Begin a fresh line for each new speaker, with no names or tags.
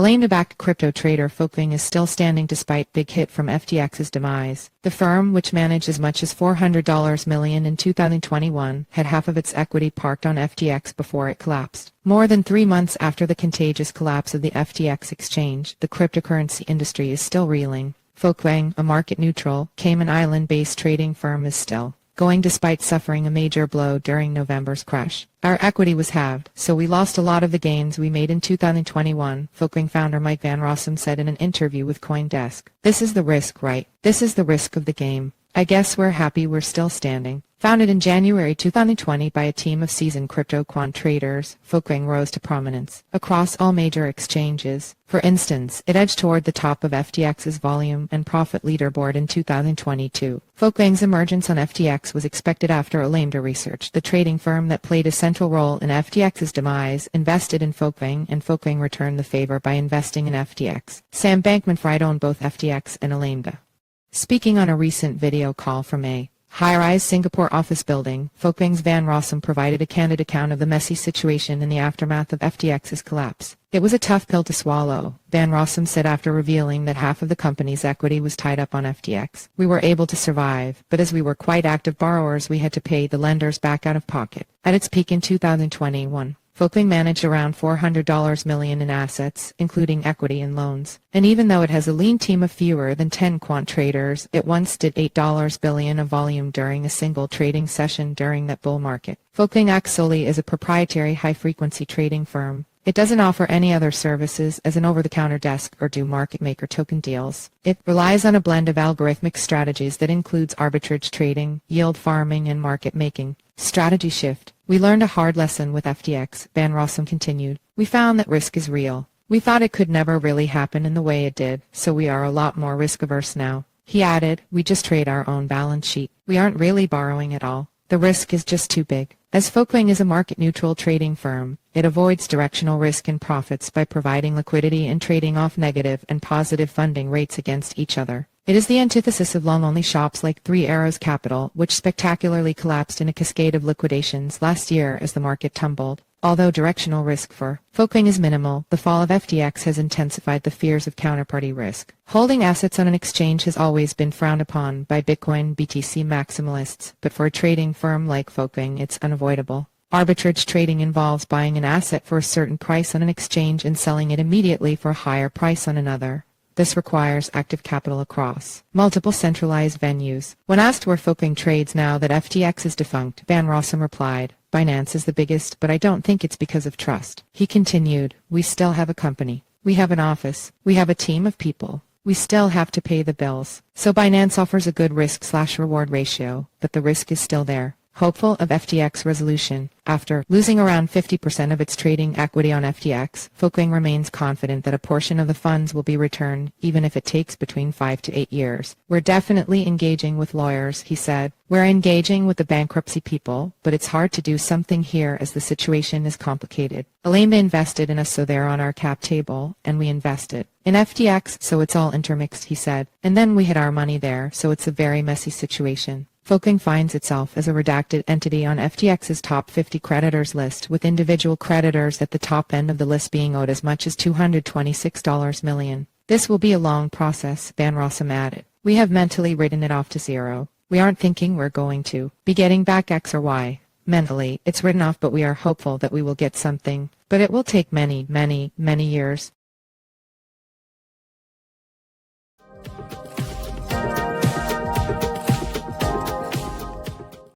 Alameda-Backed crypto trader Folkvang is still standing despite big hit from FTX's demise. The firm, which managed as much as $400 million in 2021, had half of its equity parked on FTX before it collapsed. More than 3 months after the contagious collapse of the FTX exchange, the cryptocurrency industry is still reeling. Folkvang, a market-neutral, Cayman Island-based trading firm, is still going despite suffering a major blow during November's crash. Our equity was halved, so we lost a lot of the gains we made in 2021, Folkvang founder Mike van Rossum said in an interview with CoinDesk. This is the risk, right? This is the risk of the game. I guess we're happy we're still standing. Founded in January 2020 by a team of seasoned crypto quant traders, Folkvang rose to prominence across all major exchanges. For instance, it edged toward the top of FTX's volume and profit leaderboard in 2022. Folkvang's emergence on FTX was expected after Alameda Research, the trading firm that played a central role in FTX's demise, invested in Folkvang, and Folkvang returned the favor by investing in FTX. Sam Bankman-Fried owned both FTX and Alameda. Speaking on a recent video call from a high-rise Singapore office building, Folkvang's Van Rossum provided a candid account of the messy situation in the aftermath of FTX's collapse. It was a tough pill to swallow, Van Rossum said after revealing that half of the company's equity was tied up on FTX. We were able to survive, but as we were quite active borrowers, we had to pay the lenders back out of pocket. At its peak in 2021, Folkvang managed around $400 million in assets, including equity and loans. And even though it has a lean team of fewer than 10 quant traders, it once did $8 billion of volume during a single trading session during that bull market. Folkvang acts solely as a proprietary high-frequency trading firm. It doesn't offer any other services as an over-the-counter desk or do market maker token deals. It relies on a blend of algorithmic strategies that includes arbitrage trading, yield farming, and market making. Strategy shift. We learned a hard lesson with FTX, Van Rossum continued. We found that risk is real. We thought it could never really happen in the way it did, so we are a lot more risk-averse now. He added, we just trade our own balance sheet. We aren't really borrowing at all. The risk is just too big. As Folkvang is a market-neutral trading firm, it avoids directional risk and profits by providing liquidity and trading off negative and positive funding rates against each other. It is the antithesis of long-only shops like Three Arrows Capital, which spectacularly collapsed in a cascade of liquidations last year as the market tumbled. Although directional risk for Folkvang is minimal, the fall of FTX has intensified the fears of counterparty risk. Holding assets on an exchange has always been frowned upon by Bitcoin BTC maximalists, but for a trading firm like Folkvang, it's unavoidable. Arbitrage trading involves buying an asset for a certain price on an exchange and selling it immediately for a higher price on another. This requires active capital across multiple centralized venues. When asked where Folkvang trades now that FTX is defunct, Van Rossum replied, Binance is the biggest, but I don't think it's because of trust. He continued, we still have a company. We have an office. We have a team of people. We still have to pay the bills. So Binance offers a good risk/reward ratio, but the risk is still there. Hopeful of FTX resolution. After losing around 50% of its trading equity on FTX, Folkvang remains confident that a portion of the funds will be returned, even if it takes between 5 to 8 years. We're definitely engaging with lawyers, he said. We're engaging with the bankruptcy people, but it's hard to do something here as the situation is complicated. Alameda invested in us, so they're on our cap table, and we invested in FTX, so it's all intermixed, he said. And then we had our money there, so it's a very messy situation. Folkvang finds itself as a redacted entity on FTX's top 50 creditors list, with individual creditors at the top end of the list being owed as much as $226 million. This will be a long process, Van Rossum added. We have mentally written it off to zero. We aren't thinking we're going to be getting back X or Y. Mentally, it's written off, but we are hopeful that we will get something. But it will take many, many, many years.